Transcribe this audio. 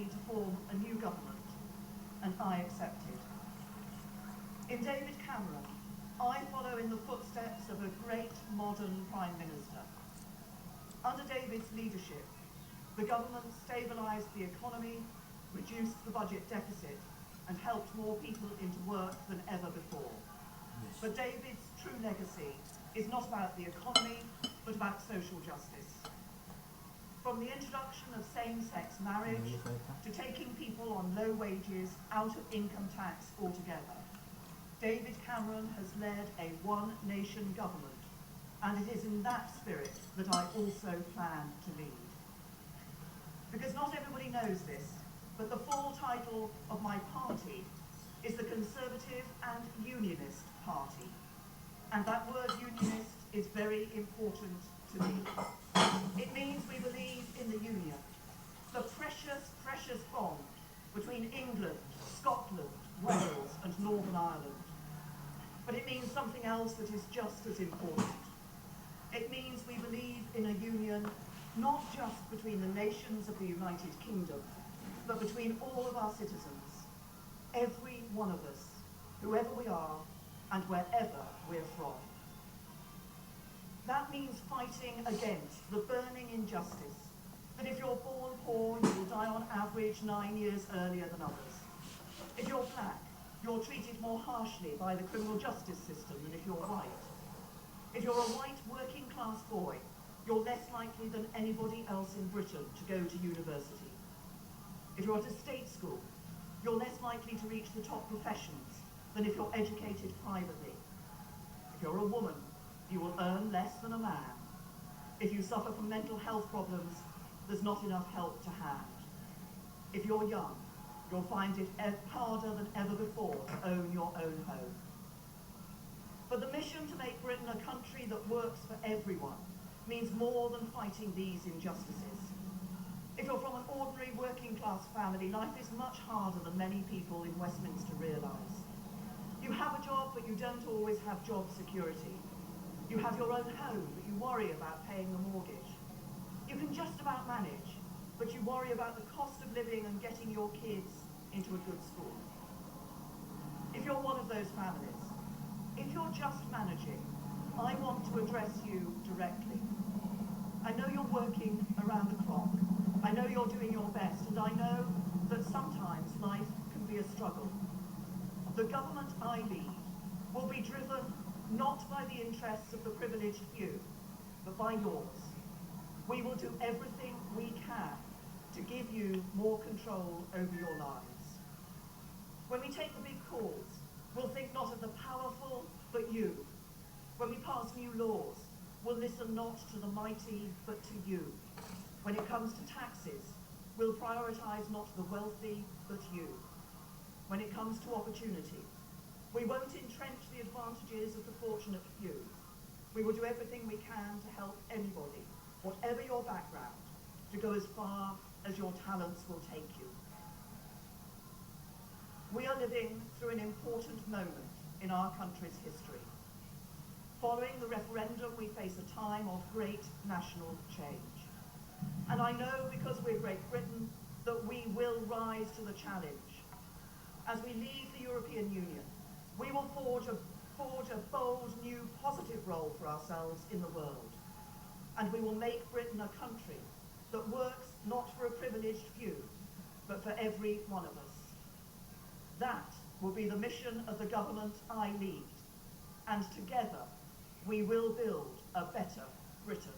me to form a new government, and I accepted. In David Cameron, I follow in the footsteps of a great modern Prime Minister. Under David's leadership, the government stabilised the economy, reduced the budget deficit, and helped more people into work than ever before. Yes. But David's true legacy is not about the economy, but about social justice. From the introduction of same-sex marriage to taking people on low wages out of income tax altogether, David Cameron has led a one-nation government, and it is in that spirit that I also plan to lead. Because not everybody knows this, but the full title of my party is the Conservative and Unionist Party. And that word unionist is very important to me. It means we believe in the Union, the precious, precious bond between England, Scotland, Wales and Northern Ireland. But it means something else that is just as important. It means we believe in a union not just between the nations of the United Kingdom, but between all of our citizens, every one of us, whoever we are and wherever we're from. That means fighting against the burning injustice that if you're born poor, you will die on average 9 years earlier than others. If you're black, you're treated more harshly by the criminal justice system than if you're white. If you're a white working class boy, you're less likely than anybody else in Britain to go to university. If you're at a state school, you're less likely to reach the top professions than if you're educated privately. If you're a woman, you will earn less than a man. If you suffer from mental health problems, there's not enough help to hand. If you're young, you'll find it harder than ever before to own your own home. But the mission to make Britain a country that works for everyone means more than fighting these injustices. If you're from an ordinary working class family, life is much harder than many people in Westminster realise. You have a job, but you don't always have job security. You have your own home, but you worry about paying the mortgage. You can just about manage, but you worry about the cost of living and getting your kids into a good school. If you're one of those families, if you're just managing, I want to address you directly. I know you're working around the clock. I know you're doing your best, and I know that sometimes life can be a struggle. The government I lead will be driven not by the interests of the privileged few, but by yours. We will do everything we can to give you more control over your lives. When we take the big calls, we'll think not of the powerful, but you. When we pass new laws, we'll listen not to the mighty, but to you. When it comes to taxes, we'll prioritise not the wealthy, but you. When it comes to opportunity, we won't entrench the advantages of the fortunate few. We will do everything we can to help anybody, whatever your background, to go as far as your talents will take you. We are living through an important moment in our country's history. Following the referendum, we face a time of great national change. And I know, because we're Great Britain, that we will rise to the challenge. As we leave the European Union, we will forge a bold, new, positive role for ourselves in the world. And we will make Britain a country that works not for a privileged few, but for every one of us. That will be the mission of the government I lead. And together, we will build a better Britain.